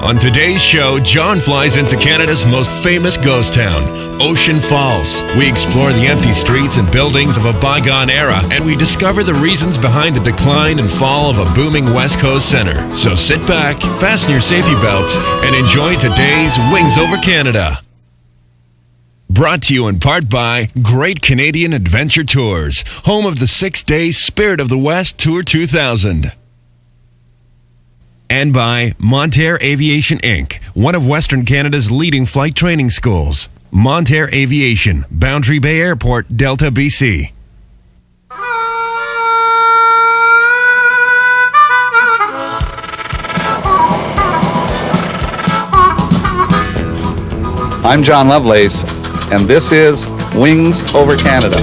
On today's show, John flies into Canada's most famous ghost town, Ocean Falls. We explore the empty streets and buildings of a bygone era, and we discover the reasons behind the decline and fall of a booming West Coast center. So sit back, fasten your safety belts, and enjoy today's Wings Over Canada. Brought to you in part by Great Canadian Adventure Tours, home of the 6-day Spirit of the West Tour 2000. And by Montair Aviation Inc., one of Western Canada's leading flight training schools. Montair Aviation, Boundary Bay Airport, Delta, BC. I'm John Lovelace, and this is Wings Over Canada.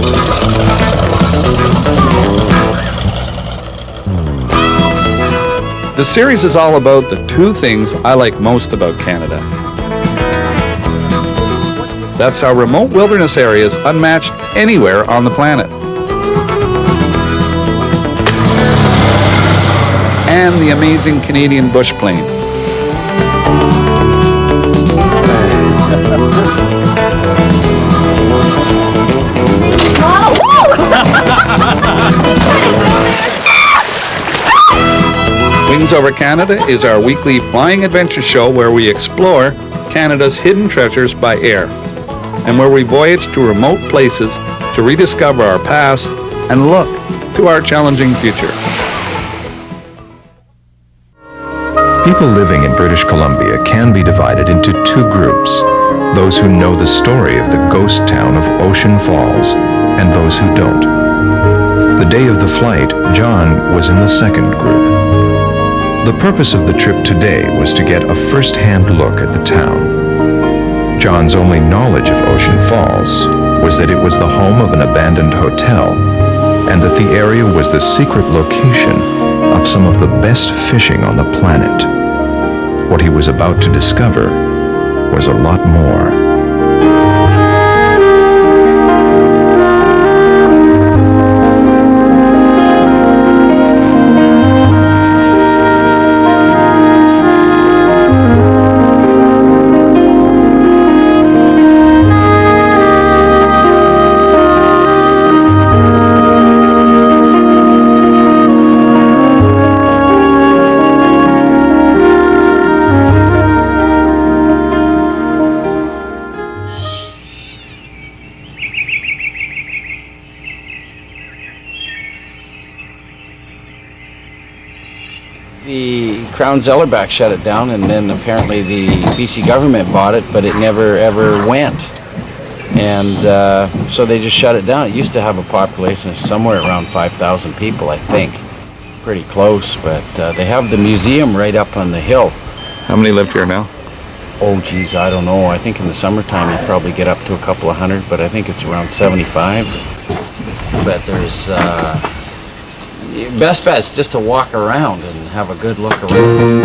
The series is all about the two things I like most about Canada. That's our remote wilderness areas unmatched anywhere on the planet. And the amazing Canadian bush plain. Wings Over Canada is our weekly flying adventure show where we explore Canada's hidden treasures by air and where we voyage to remote places to rediscover our past and look to our challenging future. People living in British Columbia can be divided into two groups: those who know the story of the ghost town of Ocean Falls and those who don't. The day of the flight, John was in the second group. The purpose of the trip today was to get a first-hand look at the town. John's only knowledge of Ocean Falls was that it was the home of an abandoned hotel and that the area was the secret location of some of the best fishing on the planet. What he was about to discover was a lot more. The Crown Zellerbach shut it down, and then apparently the BC government bought it, but it never ever went. And so they just shut it down. It used to have a population of somewhere around 5,000 people, I think. Pretty close, but they have the museum right up on the hill. How many live here now? Oh, geez, I don't know. I think in the summertime you probably get up to a couple of hundred, but I think it's around 75. But there's... best bet is just to walk around and have a good look around.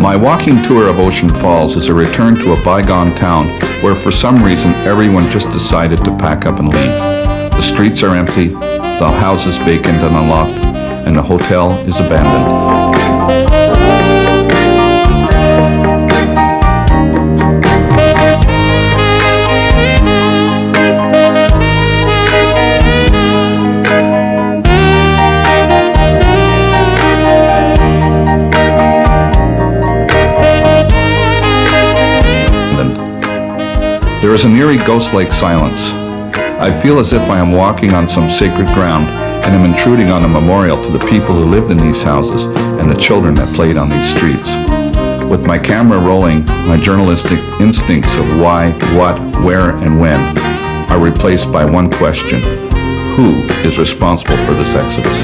My walking tour of Ocean Falls is a return to a bygone town where for some reason everyone just decided to pack up and leave. The streets are empty, the house is vacant and unlocked, and the hotel is abandoned. There is an eerie ghost-like silence. I feel as if I am walking on some sacred ground and am intruding on a memorial to the people who lived in these houses and the children that played on these streets. With my camera rolling, my journalistic instincts of why, what, where, and when are replaced by one question: who is responsible for this exodus?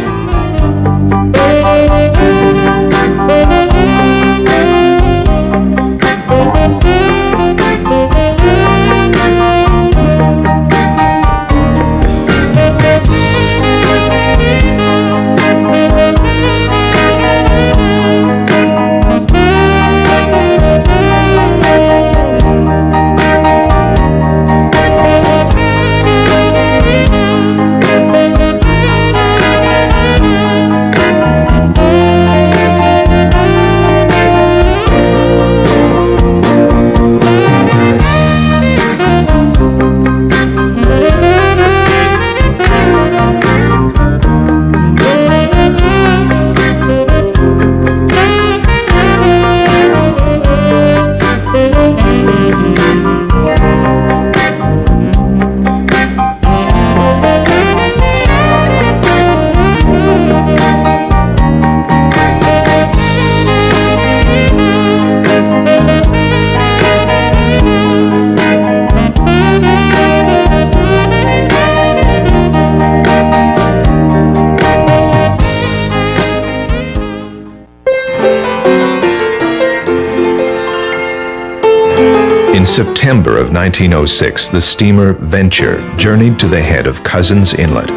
In September of 1906, the steamer Venture journeyed to the head of Cousins Inlet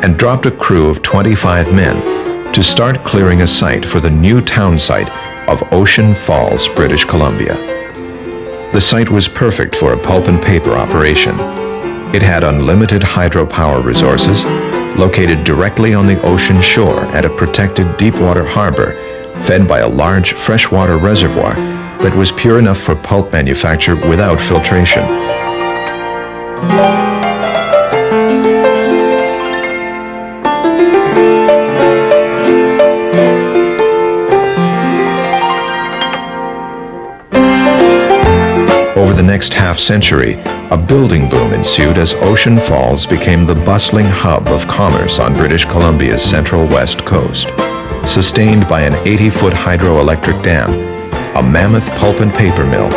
and dropped a crew of 25 men to start clearing a site for the new town site of Ocean Falls, British Columbia. The site was perfect for a pulp and paper operation. It had unlimited hydropower resources, located directly on the ocean shore at a protected deepwater harbor, fed by a large freshwater reservoir that was pure enough for pulp manufacture without filtration. Over the next half-century, a building boom ensued as Ocean Falls became the bustling hub of commerce on British Columbia's central west coast. Sustained by an 80-foot hydroelectric dam, a mammoth pulp and paper mill,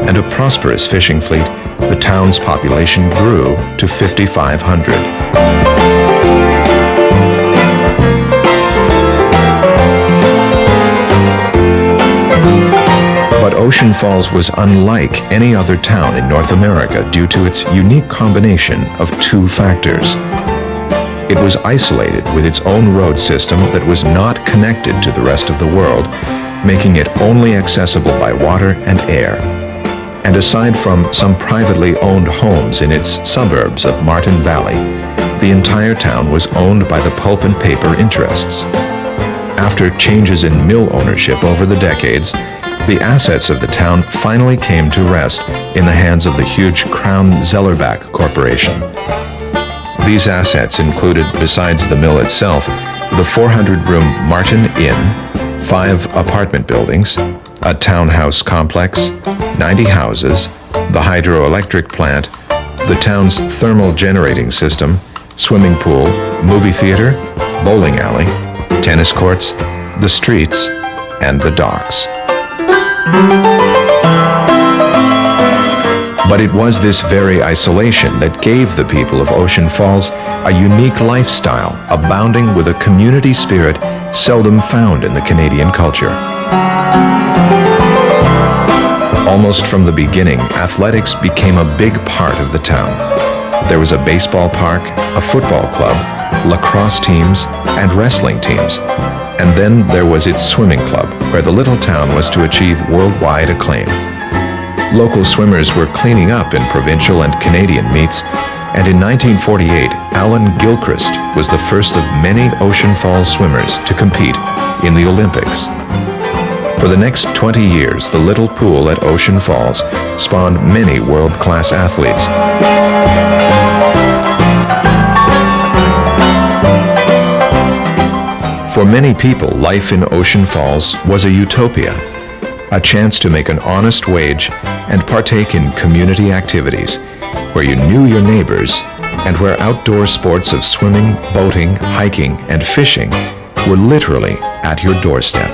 and a prosperous fishing fleet, the town's population grew to 5,500. But Ocean Falls was unlike any other town in North America due to its unique combination of two factors. It was isolated with its own road system that was not connected to the rest of the world, making it only accessible by water and air. And aside from some privately owned homes in its suburbs of Martin Valley, the entire town was owned by the pulp and paper interests. After changes in mill ownership over the decades, the assets of the town finally came to rest in the hands of the huge Crown Zellerbach Corporation. These assets included, besides the mill itself, the 400-room Martin Inn, 5 apartment buildings, a townhouse complex, 90 houses, the hydroelectric plant, the town's thermal generating system, swimming pool, movie theater, bowling alley, tennis courts, the streets, and the docks. But it was this very isolation that gave the people of Ocean Falls a unique lifestyle, abounding with a community spirit seldom found in the Canadian culture. Almost from the beginning, athletics became a big part of the town. There was a baseball park, a football club, lacrosse teams, and wrestling teams. And then there was its swimming club, where the little town was to achieve worldwide acclaim. Local swimmers were cleaning up in provincial and Canadian meets, and in 1948, Alan Gilchrist was the first of many Ocean Falls swimmers to compete in the Olympics. For the next 20 years, the little pool at Ocean Falls spawned many world-class athletes. For many people, life in Ocean Falls was a utopia, a chance to make an honest wage and partake in community activities where you knew your neighbors and where outdoor sports of swimming, boating, hiking, and fishing were literally at your doorstep.